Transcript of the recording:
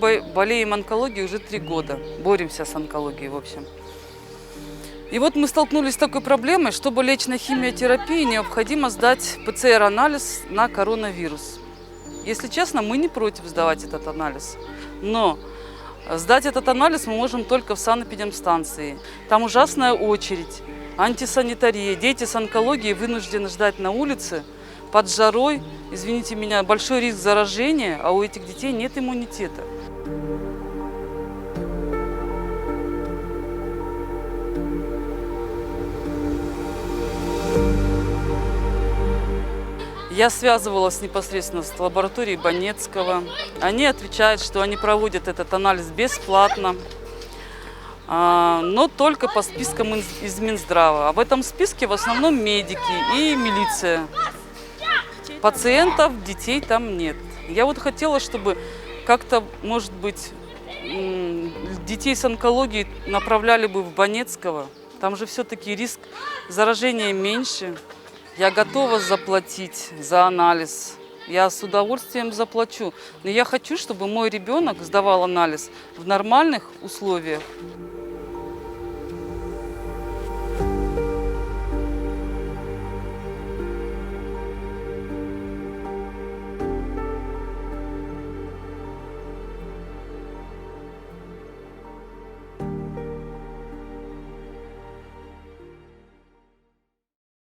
болеем онкологией уже 3 года. Боремся с онкологией, в общем. И вот мы столкнулись с такой проблемой, чтобы лечь на химиотерапию, необходимо сдать ПЦР-анализ на коронавирус. Если честно, мы не против сдавать этот анализ. Но сдать этот анализ мы можем только в санэпидемстанции. Там ужасная очередь, антисанитария. Дети с онкологией вынуждены ждать на улице под жарой. Извините меня, большой риск заражения, а у этих детей нет иммунитета. Я связывалась непосредственно с лабораторией Банецкого. Они отвечают, что они проводят этот анализ бесплатно, но только по спискам из Минздрава. А в этом списке в основном медики и милиция. Пациентов, детей там нет. Я вот хотела, чтобы как-то, может быть, детей с онкологией направляли бы в Банецкого. Там же все-таки риск заражения меньше. Я готова заплатить за анализ. Я с удовольствием заплачу. Но я хочу, чтобы мой ребенок сдавал анализ в нормальных условиях.